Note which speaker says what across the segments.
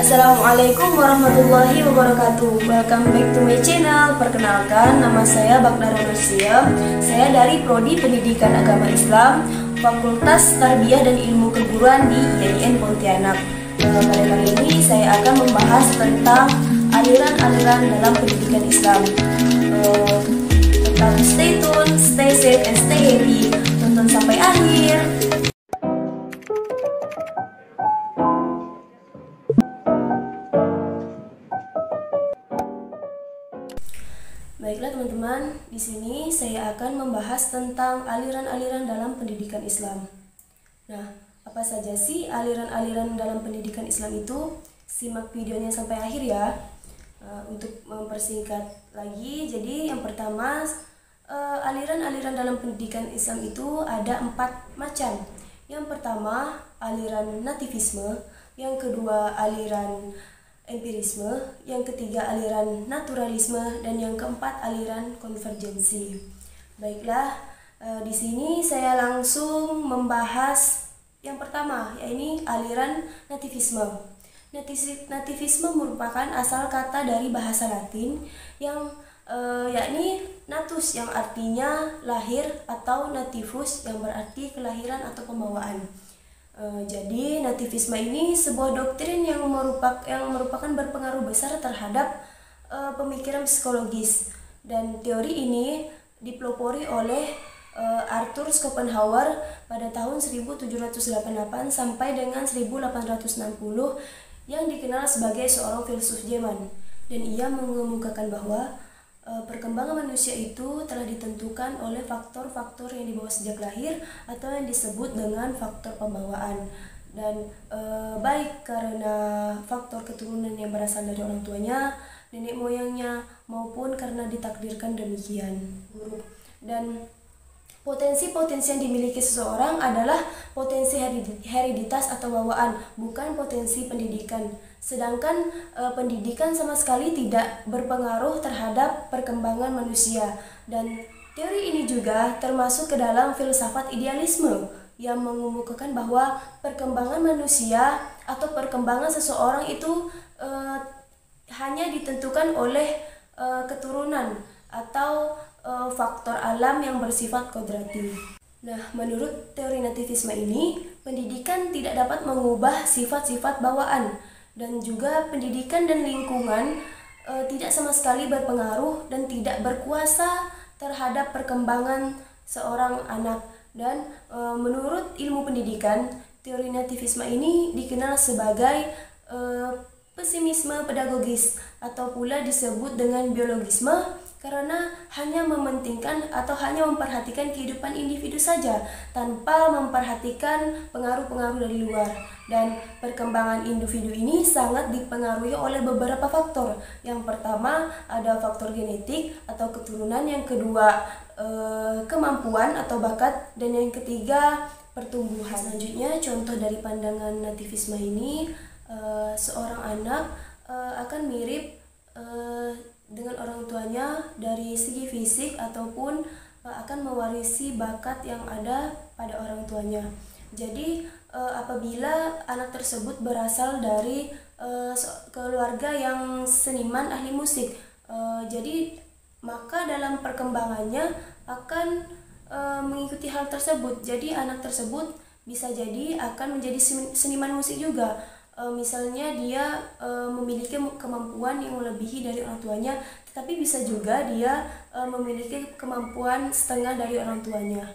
Speaker 1: Assalamualaikum warahmatullahi wabarakatuh. Welcome back to my channel. Perkenalkan, nama saya Bagdara Nursia. Saya dari Prodi Pendidikan Agama Islam, Fakultas Tarbiyah dan Ilmu Keguruan di IAIN Pontianak. Pada kali ini saya akan membahas tentang aliran-aliran dalam pendidikan Islam. Tetap stay tune, stay safe, and stay happy. Tonton sampai akhir. Baiklah teman-teman, di sini saya akan membahas tentang aliran-aliran dalam pendidikan Islam. Nah, apa saja sih aliran-aliran dalam pendidikan Islam itu? Simak videonya sampai akhir ya. Untuk mempersingkat lagi, jadi yang pertama, aliran-aliran dalam pendidikan Islam itu ada 4 macam. Yang pertama, aliran nativisme. Yang kedua, aliran empirisme, yang ketiga aliran naturalisme, dan yang keempat aliran konvergensi. Baiklah, di sini saya langsung membahas yang pertama, yaitu aliran nativisme. Nativisme merupakan asal kata dari bahasa Latin yang yakni natus yang artinya lahir atau nativus yang berarti kelahiran atau pembawaan. Jadi nativisme ini sebuah doktrin yang merupakan berpengaruh besar terhadap pemikiran psikologis, dan teori ini dipelopori oleh Arthur Schopenhauer pada tahun 1788 sampai dengan 1860 yang dikenal sebagai seorang filsuf Jerman, dan ia mengemukakan bahwa perkembangan manusia itu telah ditentukan oleh faktor-faktor yang dibawa sejak lahir atau yang disebut dengan faktor pembawaan, dan baik karena faktor keturunan yang berasal dari orang tuanya, nenek moyangnya, maupun karena ditakdirkan demikian. Dan potensi-potensi yang dimiliki seseorang adalah potensi hereditas atau bawaan, bukan potensi pendidikan. Sedangkan pendidikan sama sekali tidak berpengaruh terhadap perkembangan manusia. Dan teori ini juga termasuk ke dalam filsafat idealisme yang mengemukakan bahwa perkembangan manusia atau perkembangan seseorang itu hanya ditentukan oleh keturunan atau faktor alam yang bersifat kodrati. Nah, menurut teori nativisme ini, pendidikan tidak dapat mengubah sifat-sifat bawaan, dan juga pendidikan dan lingkungan tidak sama sekali berpengaruh dan tidak berkuasa terhadap perkembangan seorang anak. Dan menurut ilmu pendidikan, teori nativisme ini dikenal sebagai pesimisme pedagogis atau pula disebut dengan biologisme, karena hanya mementingkan atau hanya memperhatikan kehidupan individu saja tanpa memperhatikan pengaruh-pengaruh dari luar. Dan perkembangan individu ini sangat dipengaruhi oleh beberapa faktor. Yang pertama ada faktor genetik atau keturunan, yang kedua kemampuan atau bakat, dan yang ketiga pertumbuhan. Selanjutnya, contoh dari pandangan nativisme ini, seorang anak akan mirip dengan orang tuanya dari segi fisik ataupun akan mewarisi bakat yang ada pada orang tuanya. Jadi apabila anak tersebut berasal dari keluarga yang seniman ahli musik, jadi maka dalam perkembangannya akan mengikuti hal tersebut. Jadi anak tersebut bisa jadi akan menjadi seniman musik juga. Misalnya dia memiliki kemampuan yang melebihi dari orang tuanya, tetapi bisa juga dia memiliki kemampuan setengah dari orang tuanya.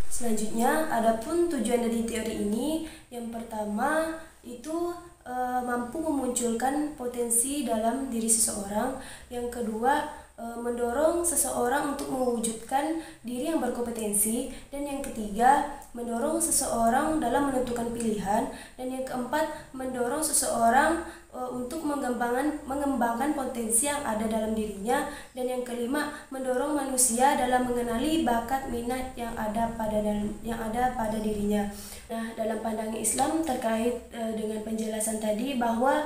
Speaker 1: Selanjutnya, adapun tujuan dari teori ini, yang pertama itu mampu memunculkan potensi dalam diri seseorang, yang kedua mendorong seseorang untuk mewujudkan diri yang berkompetensi, dan yang ketiga mendorong seseorang dalam menentukan pilihan, dan yang keempat mendorong seseorang untuk mengembangkan potensi yang ada dalam dirinya, dan yang kelima mendorong manusia dalam mengenali bakat minat yang ada pada dirinya. Nah, dalam pandangan Islam terkait dengan penjelasan tadi bahwa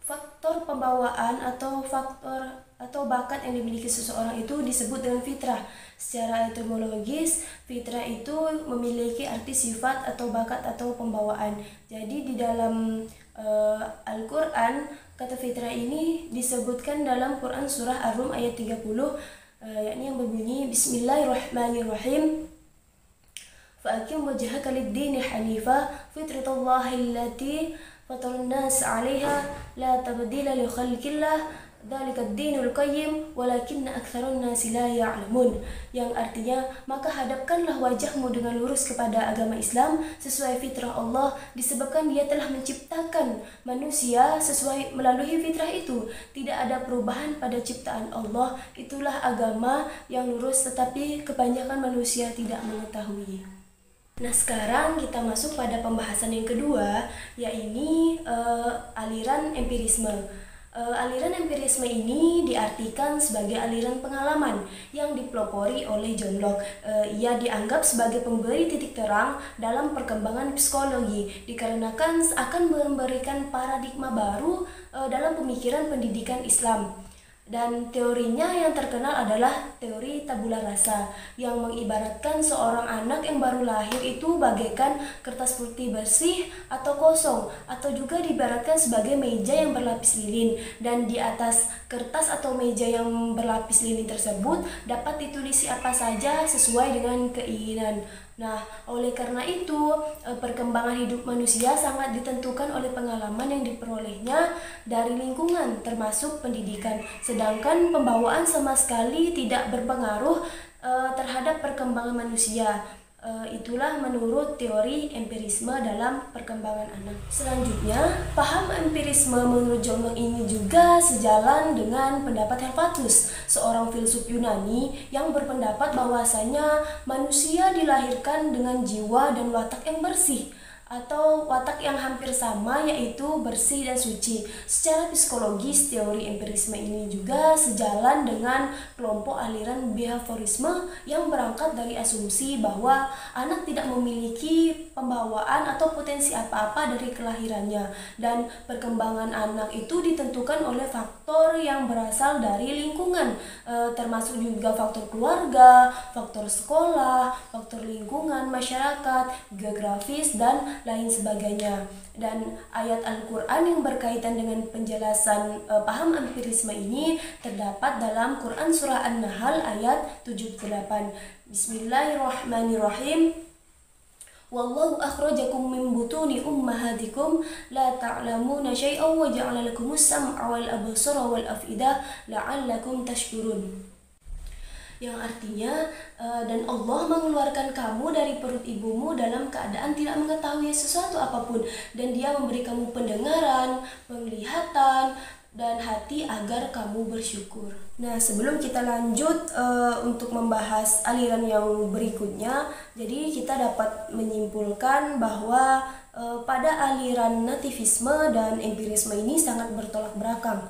Speaker 1: faktor pembawaan atau bakat yang dimiliki seseorang itu disebut dengan fitrah. Secara etimologis, fitrah itu memiliki arti sifat atau bakat atau pembawaan. Jadi di dalam Al-Quran, kata fitrah ini disebutkan dalam Quran surah Ar-Rum ayat 30, yakni yang berbunyi Bismillahirrahmanirrahim. Fa'akim wajhaka lid-dini hanifa fitratallahi allati fataran nas 'alaiha la tabdila li khalqillah dzalika ad-dinul qayyim walakinna aktsarun nasi la ya'lamun. Yang artinya, maka hadapkanlah wajahmu dengan lurus kepada agama Islam sesuai fitrah Allah, disebabkan Dia telah menciptakan manusia sesuai melalui fitrah itu. Tidak ada perubahan pada ciptaan Allah. Itulah agama yang lurus, tetapi kebanyakan manusia tidak mengetahui. Nah, sekarang kita masuk pada pembahasan yang kedua, yaitu aliran empirisme. Aliran empirisme ini diartikan sebagai aliran pengalaman yang dipelopori oleh John Locke. Ia dianggap sebagai pemberi titik terang dalam perkembangan psikologi, dikarenakan akan memberikan paradigma baru dalam pemikiran pendidikan Islam. Dan teorinya yang terkenal adalah teori tabula rasa, yang mengibaratkan seorang anak yang baru lahir itu bagaikan kertas putih bersih atau kosong, atau juga diibaratkan sebagai meja yang berlapis lilin, dan di atas kertas atau meja yang berlapis lilin tersebut dapat ditulisi apa saja sesuai dengan keinginan. Nah, oleh karena itu, perkembangan hidup manusia sangat ditentukan oleh pengalaman yang diperolehnya dari lingkungan, termasuk pendidikan. Sedangkan pembawaan sama sekali tidak berpengaruh terhadap perkembangan manusia. Itulah menurut teori empirisme dalam perkembangan anak. Selanjutnya, paham empirisme menurut John Locke ini juga sejalan dengan pendapat Helvatus, seorang filsuf Yunani yang berpendapat bahwasanya manusia dilahirkan dengan jiwa dan watak yang bersih, atau watak yang hampir sama, yaitu bersih dan suci. Secara psikologis, teori empirisme ini juga sejalan dengan kelompok aliran behaviorisme yang berangkat dari asumsi bahwa anak tidak memiliki pembawaan atau potensi apa-apa dari kelahirannya, dan perkembangan anak itu ditentukan oleh faktor yang berasal dari lingkungan, termasuk juga faktor keluarga, faktor sekolah, faktor lingkungan, masyarakat, geografis, dan lain sebagainya. Dan ayat Al-Quran yang berkaitan dengan penjelasan paham empirisme ini terdapat dalam Quran surah An-Nahl ayat 78. Bismillahirrahmanirrahim. Wallahu akhrajakum min butuni ummahatikum la ta'lamuna syai'an wa ja'ala lakumus sam'a wal absara wal af'idah la'allakum tashkurun. Yang artinya, dan Allah mengeluarkan kamu dari perut ibumu dalam keadaan tidak mengetahui sesuatu apapun, dan Dia memberi kamu pendengaran, penglihatan, dan hati agar kamu bersyukur. Nah, sebelum kita lanjut untuk membahas aliran yang berikutnya, jadi kita dapat menyimpulkan bahwa pada aliran nativisme dan empirisme ini sangat bertolak belakang.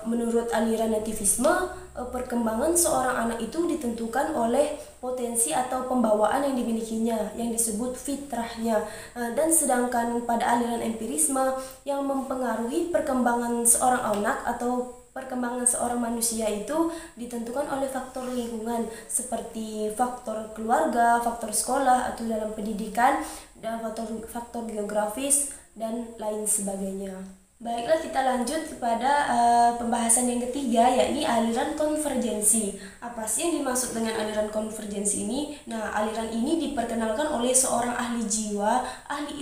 Speaker 1: Menurut aliran nativisme, perkembangan seorang anak itu ditentukan oleh potensi atau pembawaan yang dimilikinya, yang disebut fitrahnya. Dan sedangkan pada aliran empirisme, yang mempengaruhi perkembangan seorang anak atau perkembangan seorang manusia itu ditentukan oleh faktor lingkungan, seperti faktor keluarga, faktor sekolah atau dalam pendidikan, dan faktor geografis, dan lain sebagainya. Baiklah, kita lanjut kepada pembahasan yang ketiga, yakni aliran konvergensi. Apa sih yang dimaksud dengan aliran konvergensi ini? Nah, aliran ini diperkenalkan oleh seorang ahli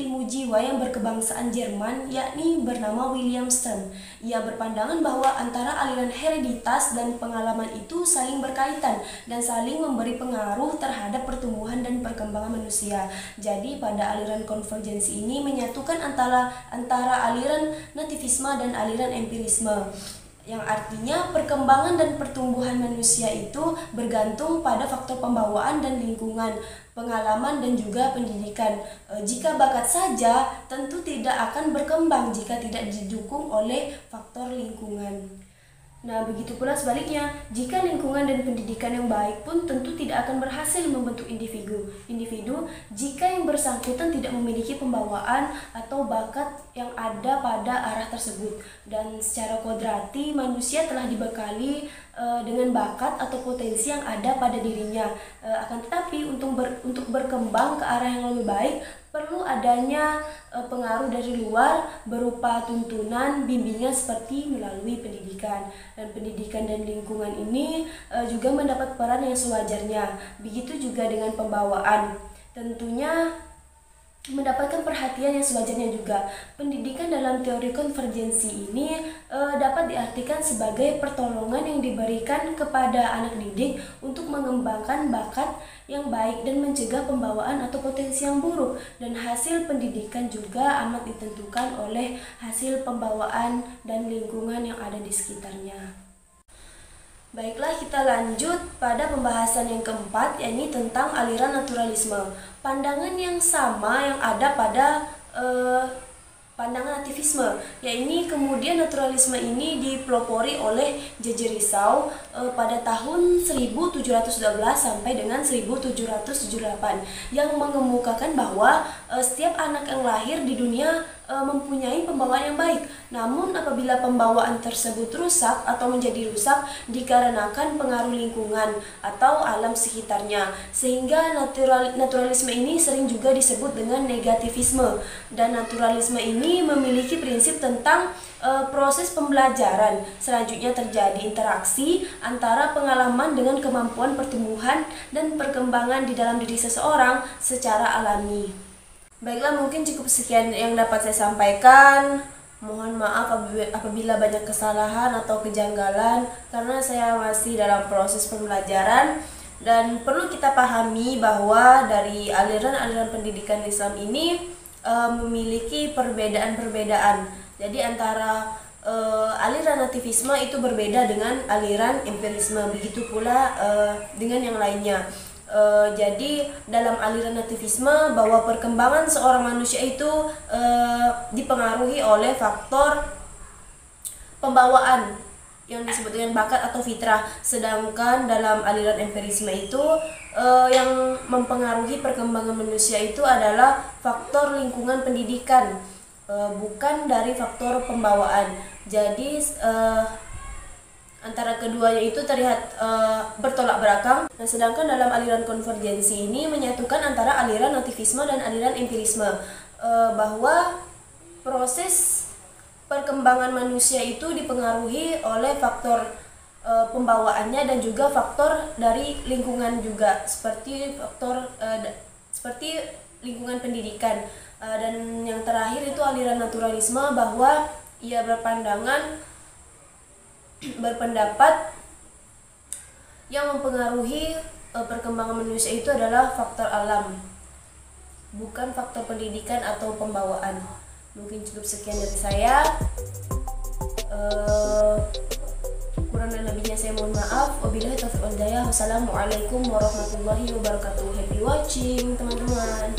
Speaker 1: ilmu jiwa yang berkebangsaan Jerman, yakni bernama William Sturm. Ia berpandangan bahwa antara aliran hereditas dan pengalaman itu saling berkaitan dan saling memberi pengaruh terhadap pertumbuhan dan perkembangan manusia. Jadi, pada aliran konvergensi ini menyatukan antara aliran nativisme dan aliran empirisme, yang artinya perkembangan dan pertumbuhan manusia itu bergantung pada faktor pembawaan dan lingkungan, pengalaman dan juga pendidikan. Jika bakat saja, tentu tidak akan berkembang jika tidak didukung oleh faktor lingkungan. Nah, begitu pula sebaliknya, jika lingkungan dan pendidikan yang baik pun tentu tidak akan berhasil membentuk individu jika yang bersangkutan tidak memiliki pembawaan atau bakat yang ada pada arah tersebut. Dan secara kodrati, manusia telah dibekali dengan bakat atau potensi yang ada pada dirinya. Akan tetapi untuk berkembang ke arah yang lebih baik, perlu adanya pengaruh dari luar berupa tuntunan, bimbingan seperti melalui pendidikan. Dan pendidikan dan lingkungan ini juga mendapat peran yang sewajarnya. Begitu juga dengan pembawaan. Tentunya mendapatkan perhatian yang sewajarnya juga. Pendidikan dalam teori konvergensi ini dapat diartikan sebagai pertolongan yang diberikan kepada anak didik untuk mengembangkan bakat yang baik dan mencegah pembawaan atau potensi yang buruk. Dan hasil pendidikan juga amat ditentukan oleh hasil pembawaan dan lingkungan yang ada di sekitarnya. Baiklah, kita lanjut pada pembahasan yang keempat, yakni tentang aliran naturalisme. Pandangan yang sama yang ada pada pandangan nativisme, yakni kemudian naturalisme ini dipelopori oleh J.J. Risau pada tahun 1712 sampai dengan 1778 yang mengemukakan bahwa setiap anak yang lahir di dunia mempunyai pembawaan yang baik. Namun apabila pembawaan tersebut rusak atau menjadi rusak dikarenakan pengaruh lingkungan atau alam sekitarnya, sehingga naturalisme ini sering juga disebut dengan negativisme. Dan naturalisme ini memiliki prinsip tentang proses pembelajaran. Selanjutnya terjadi interaksi antara pengalaman dengan kemampuan pertumbuhan dan perkembangan di dalam diri seseorang secara alami. Baiklah, mungkin cukup sekian yang dapat saya sampaikan. Mohon maaf apabila banyak kesalahan atau kejanggalan, karena saya masih dalam proses pembelajaran. Dan perlu kita pahami bahwa dari aliran-aliran pendidikan Islam ini memiliki perbedaan-perbedaan. Jadi antara aliran nativisme itu berbeda dengan aliran empirisme, begitu pula dengan yang lainnya. Jadi dalam aliran nativisme bahwa perkembangan seorang manusia itu dipengaruhi oleh faktor pembawaan yang disebut dengan bakat atau fitrah, sedangkan dalam aliran empirisme itu yang mempengaruhi perkembangan manusia itu adalah faktor lingkungan pendidikan, bukan dari faktor pembawaan. Jadi antara keduanya itu terlihat bertolak belakang. Nah, sedangkan dalam aliran konvergensi ini menyatukan antara aliran nativisme dan aliran empirisme, bahwa proses perkembangan manusia itu dipengaruhi oleh faktor pembawaannya dan juga faktor dari lingkungan juga, seperti seperti lingkungan pendidikan. Dan yang terakhir itu aliran naturalisme, bahwa ia berpendapat yang mempengaruhi perkembangan manusia itu adalah faktor alam, bukan faktor pendidikan atau pembawaan. Mungkin cukup sekian dari saya. Kurang dan lebihnya saya mohon maaf. Wabillahi taufiq wal hidayah. Wassalamualaikum warahmatullahi wabarakatuh. Happy watching teman-teman.